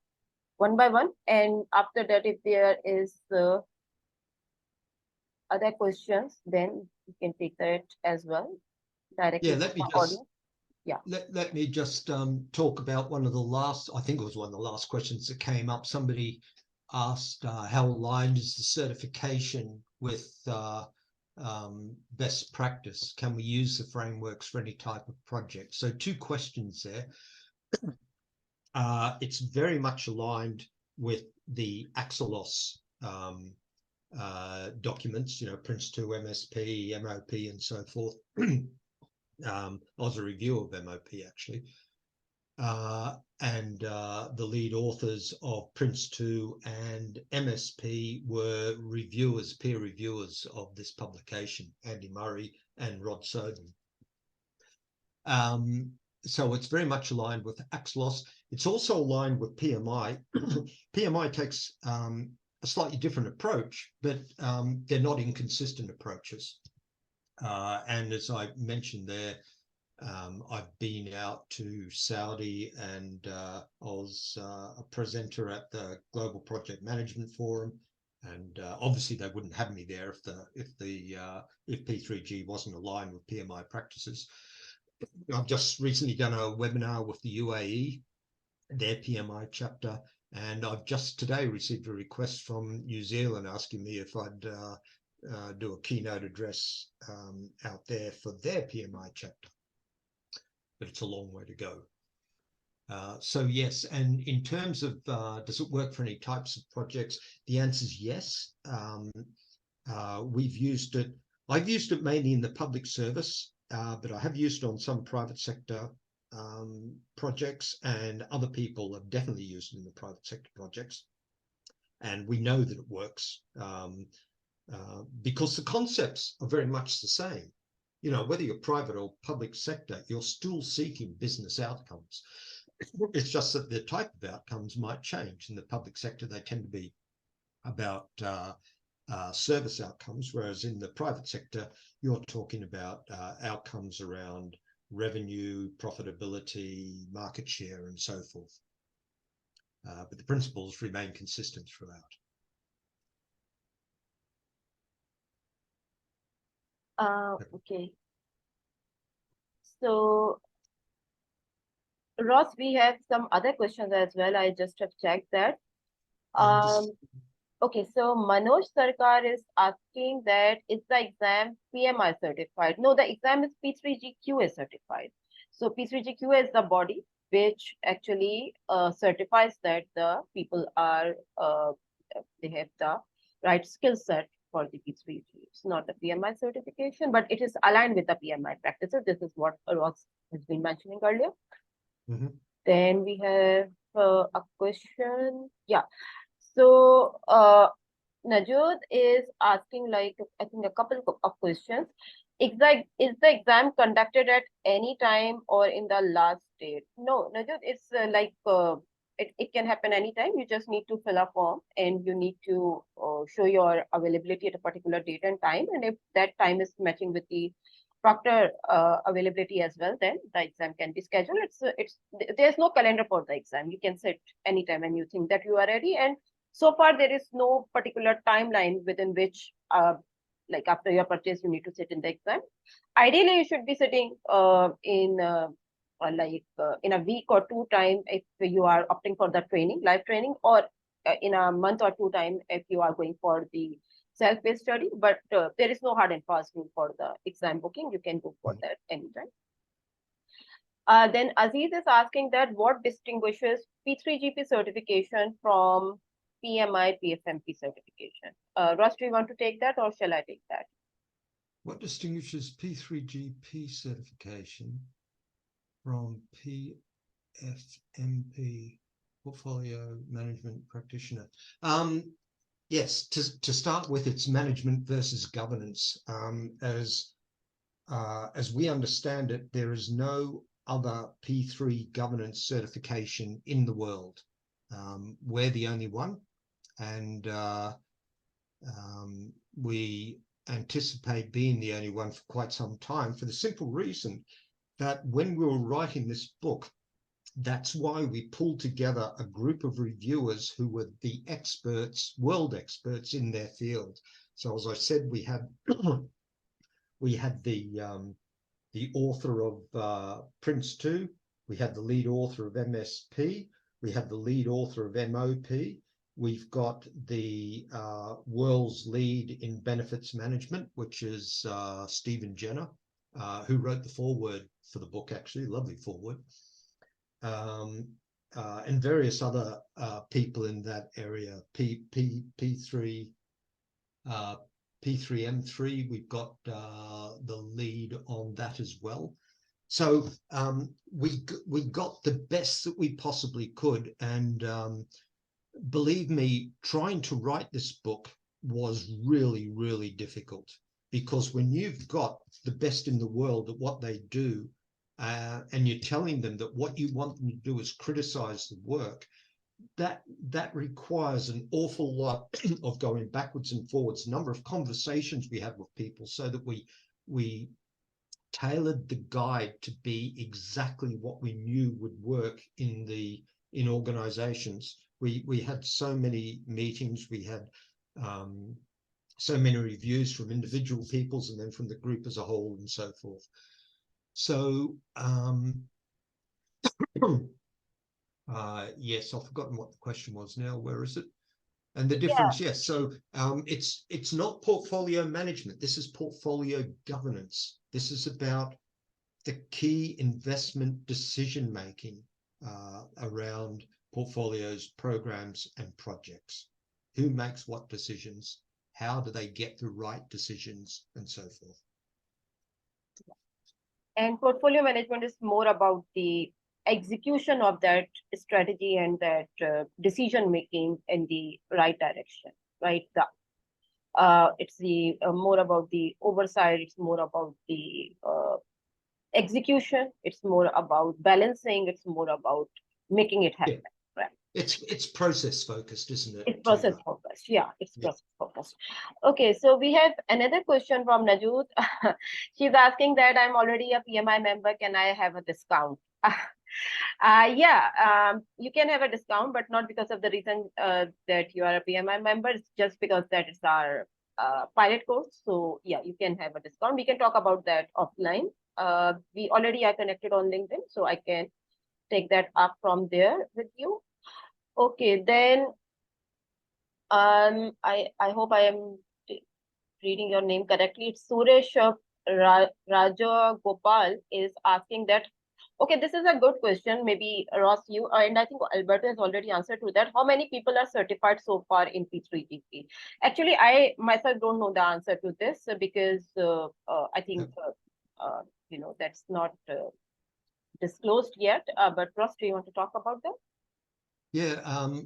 [SPEAKER 1] one by one. And after that, if there is other questions, then you can take that as well directly.
[SPEAKER 2] Yeah, let me just talk about one of the last, I think it was one of the last questions that came up. Somebody asked how aligned is the certification with best practice? Can we use the frameworks for any type of project? So 2 questions there. It's very much aligned with the Axelos documents, Prince 2, MSP, MOP, and so forth. I was a review of MOP actually. and the lead authors of Prince 2 and MSP were reviewers, peer reviewers of this publication, Andy Murray and Rod Soden. So it's very much aligned with AXLOS. It's also aligned with PMI. PMI takes a slightly different approach, but they're not inconsistent approaches. And as I mentioned there, I've been out to Saudi, and I was a presenter at the Global Project Management Forum, and obviously they wouldn't have me there if P3G wasn't aligned with PMI practices. I've just recently done a webinar with the UAE, their PMI chapter, and I've just today received a request from New Zealand asking me if I'd do a keynote address out there for their PMI chapter. But it's a long way to go. So yes, and in terms of does it work for any types of projects, the answer is yes. We've used it. I've used it mainly in the public service, but I have used it on some private sector projects, and other people have definitely used it in the private sector projects. And we know that it works because the concepts are very much the same. You know, whether you're private or public sector, you're still seeking business outcomes. It's just that the type of outcomes might change. In the public sector, they tend to be about service outcomes, whereas in the private sector, you're talking about outcomes around revenue, profitability, market share, and so forth. But the principles remain consistent throughout.
[SPEAKER 1] Okay. So, Ross, we have some other questions as well. I just have checked that. Okay, so Manoj Sarkar is asking that is the exam PMI certified? No, the exam is P3GQA certified. So P3GQA is the body which actually certifies that the people are, they have the right skill set for the P3G. It's not the PMI certification, but it is aligned with the PMI practices. This is what Ross has been mentioning earlier.
[SPEAKER 2] Mm-hmm.
[SPEAKER 1] Then we have a question. Yeah. So Najud is asking, like, I think a couple of questions. Is the exam conducted at any time or in the last date? No, Najud, it's it can happen anytime. You just need to fill a form and you need to show your availability at a particular date and time. And if that time is matching with the proctor availability as well, then the exam can be scheduled. There's no calendar for the exam. You can sit anytime when you think that you are ready. And so far, there is no particular timeline within which, like after your purchase, you need to sit in the exam. Ideally, you should be sitting in a week or two time if you are opting for the training, live training, or in a month or two time if you are going for the self-paced study. But there is no hard and fast rule for the exam booking. You can go for that anytime. Then Aziz is asking that what distinguishes P3GP certification from PMI PFMP certification? Ross, do you want to take that or shall I take that?
[SPEAKER 2] What distinguishes P3GP certification from PFMP, Portfolio Management Practitioner? Yes, to start with, it's management versus governance. As we understand it, there is no other P3 governance certification in the world. We're the only one, and we anticipate being the only one for quite some time, for the simple reason that when we were writing this book, that's why we pulled together a group of reviewers who were the experts, world experts in their field. So as I said, we had the author of Prince 2, we had the lead author of MSP, we have the lead author of MOP, we've got the world's lead in benefits management, which is Stephen Jenner, who wrote the foreword for the book, actually, lovely foreword, and various other people in that area, P3M3, we've got the lead on that as well. So we got the best that we possibly could, and believe me, trying to write this book was really, really difficult, because when you've got the best in the world at what they do, and you're telling them that what you want them to do is criticize the work, that requires an awful lot of going backwards and forwards, a number of conversations we had with people, so that we tailored the guide to be exactly what we knew would work in organizations. We had so many meetings, we had so many reviews from individual peoples and then from the group as a whole and so forth. So yes, I've forgotten what the question was now. Where is it? And the difference, yes. So it's not portfolio management. This is portfolio governance. This is about the key investment decision making around portfolios, programs, and projects. Who makes what decisions? How do they get the right decisions, and so forth?
[SPEAKER 1] And portfolio management is more about the execution of that strategy and that decision making in the right direction, right? It's the more about the oversight. It's more about the execution. It's more about balancing. It's more about making it happen.
[SPEAKER 2] Yeah. Right? It's process focused, isn't it?
[SPEAKER 1] It's process focused. Yeah, it's process focused. Okay, so we have another question from Najut. She's asking that I'm already a PMI member. Can I have a discount? Yeah, you can have a discount, but not because of the reason that you are a PMI member. It's just because that is our pilot course. So yeah, you can have a discount. We can talk about that offline. We already are connected on LinkedIn, so I can take that up from there with you. Okay, then I hope I am reading your name correctly. It's Suresh Raja Gopal is asking that. Okay, this is a good question. Maybe Ross, you and I think Alberto has already answered to that. How many people are certified so far in P3GP? Actually, I myself don't know the answer to this because I think you know, that's not disclosed yet. But Ross, do you want to talk about that?
[SPEAKER 2] Yeah,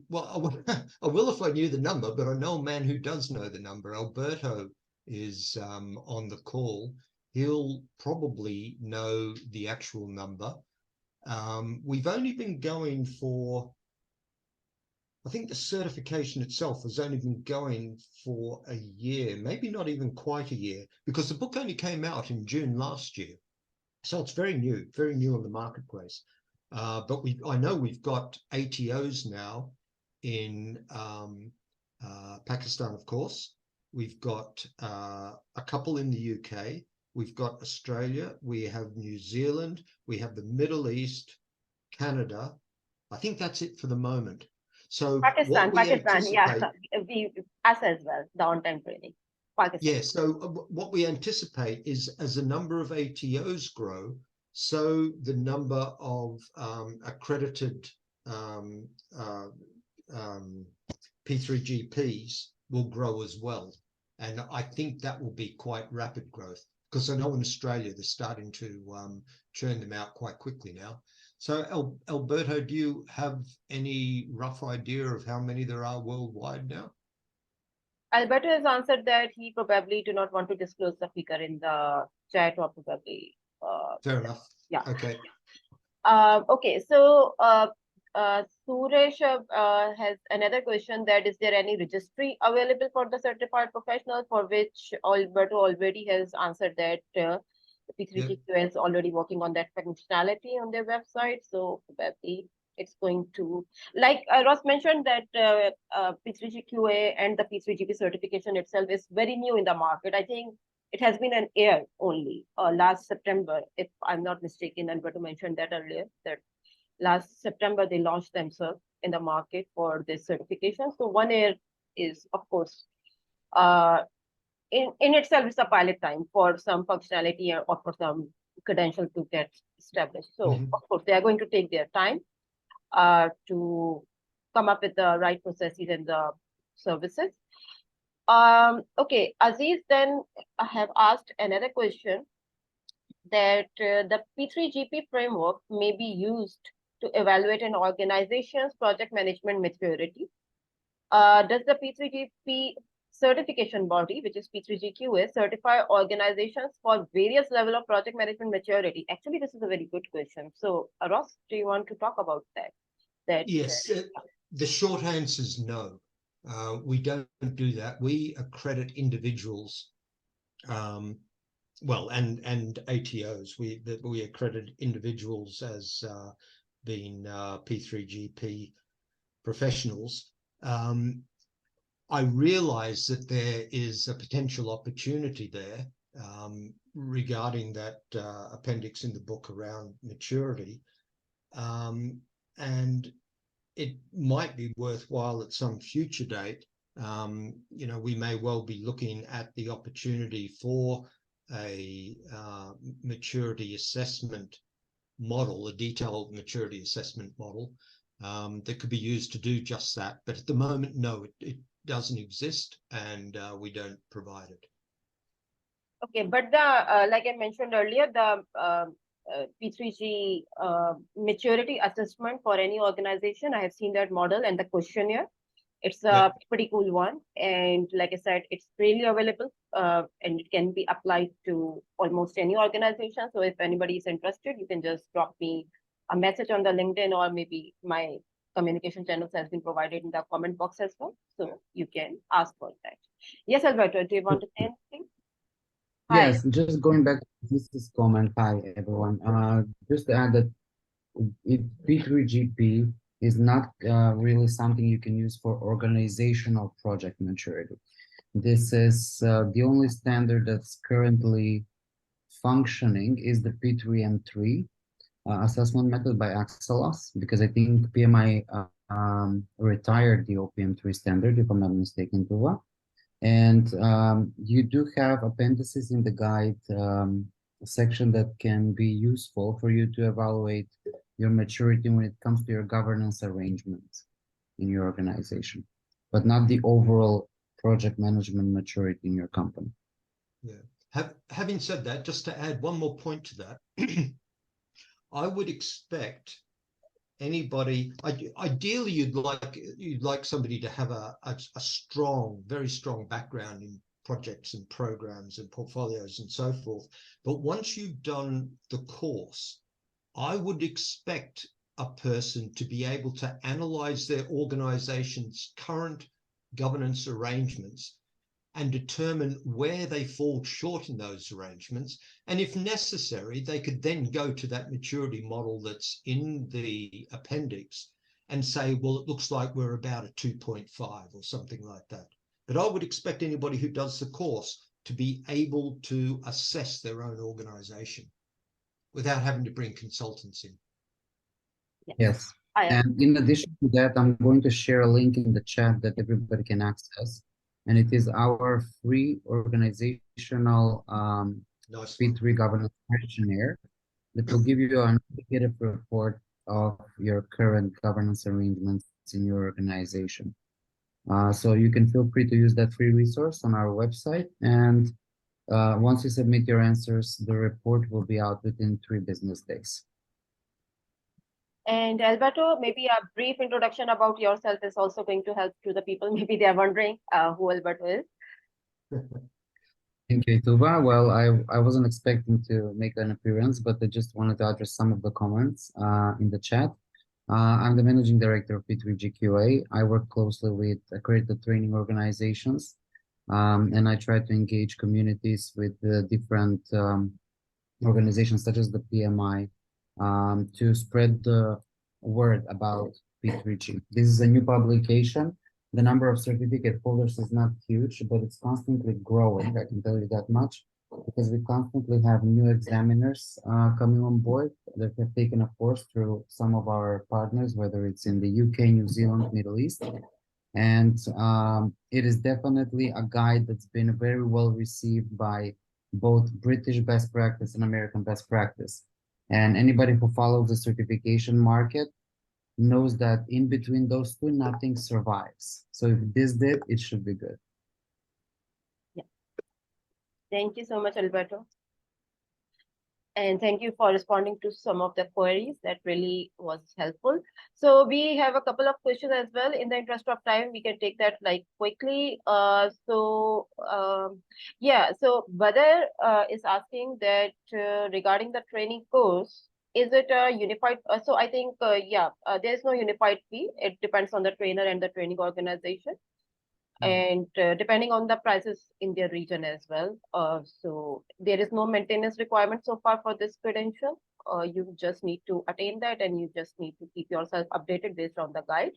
[SPEAKER 2] well, I will if I knew the number, but I know a man who does know the number. Alberto is on the call. He'll probably know the actual number. We've only been going for, I think the certification itself has only been going for a year, maybe not even quite a year, because the book only came out in June last year. So it's very new on the marketplace. But I know we've got ATOs now in Pakistan, of course. We've got a couple in the UK. We've got Australia. We have New Zealand. We have the Middle East, Canada. I think that's it for the moment. So
[SPEAKER 1] Pakistan, yeah, us as well, the on-time training. Pakistan.
[SPEAKER 2] Yeah, so what we anticipate is as the number of ATOs grow, so the number of accredited P3GPs will grow as well. And I think that will be quite rapid growth, because I know in Australia they're starting to churn them out quite quickly now. So Alberto, do you have any rough idea of how many there are worldwide now?
[SPEAKER 1] Alberto has answered that he probably do not want to disclose the figure in the chat, or probably.
[SPEAKER 2] Fair enough.
[SPEAKER 1] Yeah.
[SPEAKER 2] Okay.
[SPEAKER 1] Okay. So Suresh has another question, that is there any registry available for the certified professional, for which Alberto already has answered that P3GQA is already working on that functionality on their website. So probably it's going to, like Ross mentioned, that P3GQA and the P3GP certification itself is very new in the market. I think it has been an year only, last September, if I'm not mistaken. Alberto mentioned that earlier, that last September they launched themselves in the market for this certification. So 1 year is, of course, in itself is a pilot time for some functionality or for some credential to get established. So of course they are going to take their time to come up with the right processes and the services. Okay, Aziz then I have asked another question. that the P3GP framework may be used to evaluate an organization's project management maturity. Does the P3GP certification body, which is P3GQA, certify organizations for various level of project management maturity? Actually, this is a very good question. So, Ross, do you want to talk about that?
[SPEAKER 2] Yes, the short answer is no. We don't do that. We accredit individuals, well, and ATOs. We accredit individuals as being P3GP professionals. I realize that there is a potential opportunity there regarding that appendix in the book around maturity. And it might be worthwhile at some future date. We may well be looking at the opportunity for a maturity assessment model, a detailed maturity assessment model that could be used to do just that. But at the moment, no, it doesn't exist, and we don't provide it.
[SPEAKER 1] Okay, but the like I mentioned earlier, the P3G maturity assessment for any organization, I have seen that model and the questionnaire. It's a pretty cool one, and like I said, it's freely available, and it can be applied to almost any organization. So if anybody is interested, you can just drop me a message on the LinkedIn, or maybe my communication channels has been provided in the comment box as well. So you can ask for that. Yes, Alberto, do you want to say anything? Hi.
[SPEAKER 3] Yes, just going back to this comment. Hi, everyone. Just to add that P3GP is not really something you can use for organizational project maturity. This is the only standard that's currently functioning is the P3M3 assessment method by Axelos, because I think PMI retired the OPM3 standard, if I'm not mistaken, Tooba. And you do have appendices in the guide section that can be useful for you to evaluate your maturity when it comes to your governance arrangements in your organization, but not the overall project management maturity in your company.
[SPEAKER 2] Yeah. Having said that, just to add one more point to that, I would expect anybody, ideally you'd like somebody to have a strong, very strong background in projects and programs and portfolios and so forth. But once you've done the course, I would expect a person to be able to analyze their organization's current governance arrangements and determine where they fall short in those arrangements. And if necessary, they could then go to that maturity model that's in the appendix and say, well, it looks like we're about a 2.5 or something like that. But I would expect anybody who does the course to be able to assess their own organization without having to bring consultants in.
[SPEAKER 3] Yes. And in addition to that, I'm going to share a link in the chat that everybody can access. And it is our free organizational P3 governance questionnaire that will give you an indicative report of your current governance arrangements in your organization. So you can feel free to use that free resource on our website. And once you submit your answers, the report will be out within 3 business days.
[SPEAKER 1] And Alberto, maybe a brief introduction about yourself is also going to help to the people. Maybe they are wondering who Alberto is.
[SPEAKER 3] Thank you, Tooba. Well, I wasn't expecting to make an appearance, but I just wanted to address some of the comments in the chat. I'm the Managing Director of P3GQA. I work closely with accredited training organizations, and I try to engage communities with different organizations such as the PMI to spread the word about P3G. This is a new publication. The number of certificate holders is not huge, but it's constantly growing. I can tell you that much, because we constantly have new examiners coming on board that have taken a course through some of our partners, whether it's in the UK, New Zealand, Middle East. And it is definitely a guide that's been very well received by both British best practice and American best practice. And anybody who follows the certification market knows that in between those two, nothing survives. So if this did, it should be good.
[SPEAKER 1] Yeah. Thank you so much, Alberto. And thank you for responding to some of the queries. That really was helpful. So we have a couple of questions as well. In the interest of time, we can take that like quickly. Yeah, so Badar is asking that regarding the training course, is it a unified? So I think, there is no unified fee. It depends on the trainer and the training organization. And depending on the prices in their region as well. So there is no maintenance requirement so far for this credential. You just need to attain that, and you just need to keep yourself updated based on the guide.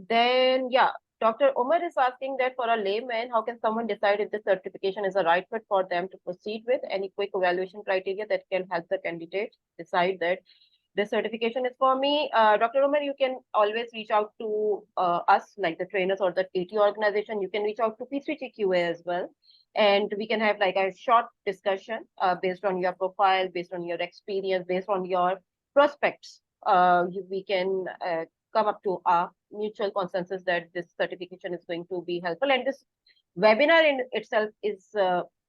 [SPEAKER 1] Then, yeah, Dr. Umar is asking that for a layman, how can someone decide if the certification is a right fit for them to proceed with? Any quick evaluation criteria that can help the candidate decide that this certification is for me? Dr. Umar, you can always reach out to us, like the trainers or the TT organization. You can reach out to P3GQA as well. And we can have like a short discussion based on your profile, based on your experience, based on your prospects. We can come up to a mutual consensus that this certification is going to be helpful. And this webinar in itself is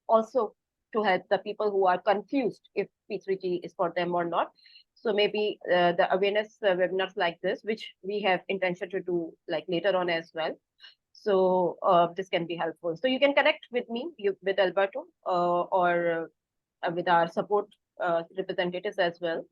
[SPEAKER 1] also to help the people who are confused if P3G is for them or not. So maybe the awareness webinars like this, which we have intention to do like later on as well. So this can be helpful. So you can connect with me, with Alberto, or with our support representatives as well.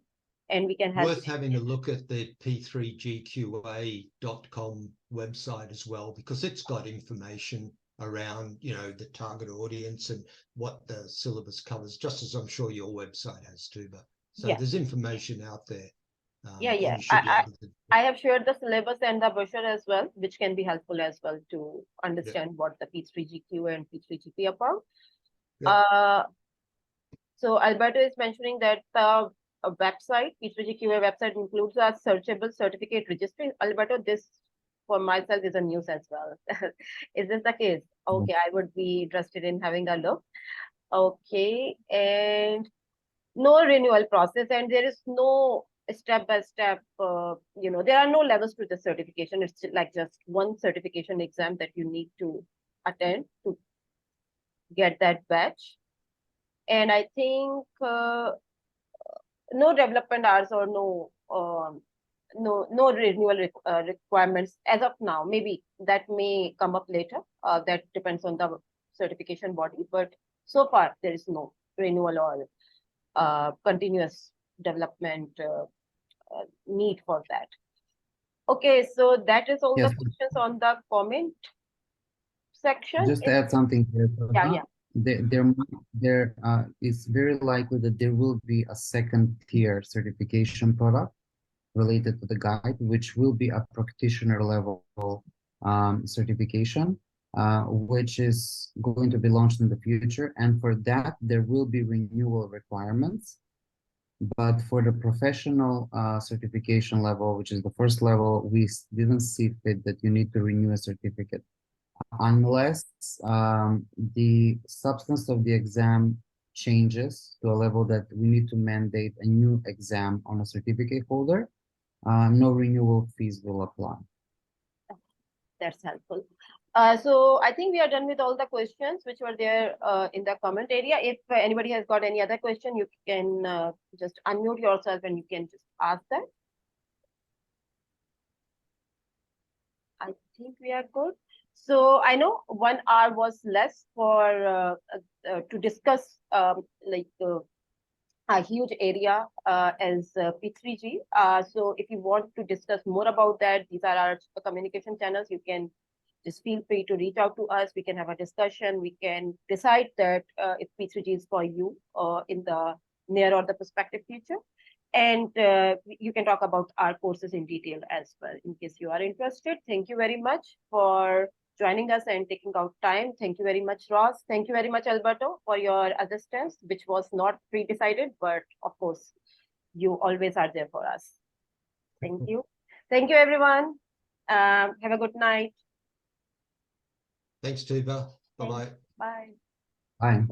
[SPEAKER 1] And we can help.
[SPEAKER 2] Worth having a look at the P3GQA.com website as well, because it's got information around, the target audience and what the syllabus covers, just as I'm sure your website has, Tooba. So there's information out there.
[SPEAKER 1] I have shared the syllabus and the brochure as well, which can be helpful as well to understand what the P3GQA and P3GP are about. So Alberto is mentioning that the website, P3GQA website, includes a searchable certificate registry. Alberto, this for myself is a news as well. Is this the case? Okay, I would be interested in having a look. Okay, and no renewal process, and there is no step-by-step, there are no levels to the certification. It's like just one certification exam that you need to attend to get that badge. And I think no development hours or no renewal requirements as of now. Maybe that may come up later. That depends on the certification body, but so far there is no renewal or continuous development need for that. Okay, so that is all the questions on the comment section.
[SPEAKER 3] Just to add something here.
[SPEAKER 1] Yeah.
[SPEAKER 3] There is very likely that there will be a second tier certification product related to the guide, which will be a practitioner level certification, which is going to be launched in the future. And for that, there will be renewal requirements. But for the professional certification level, which is the first level, we didn't see fit that you need to renew a certificate unless the substance of the exam changes to a level that we need to mandate a new exam on a certificate holder. No renewal fees will apply.
[SPEAKER 1] That's helpful. So I think we are done with all the questions which were there in the comment area. If anybody has got any other question, you can just unmute yourself and you can just ask that. I think we are good. So I know 1 hour was less for to discuss a huge area as P3G. So if you want to discuss more about that, these are our communication channels. You can just feel free to reach out to us. We can have a discussion. We can decide that if P3G is for you in the near or the prospective future. And you can talk about our courses in detail as well in case you are interested. Thank you very much for joining us and taking out time. Thank you very much, Ross. Thank you very much, Alberto, for your assistance, which was not pre-decided, but of course, you always are there for us. Thank you. Thank you, everyone. Have a good night.
[SPEAKER 2] Thanks, Tooba. Bye-bye.
[SPEAKER 1] Bye.
[SPEAKER 3] Bye.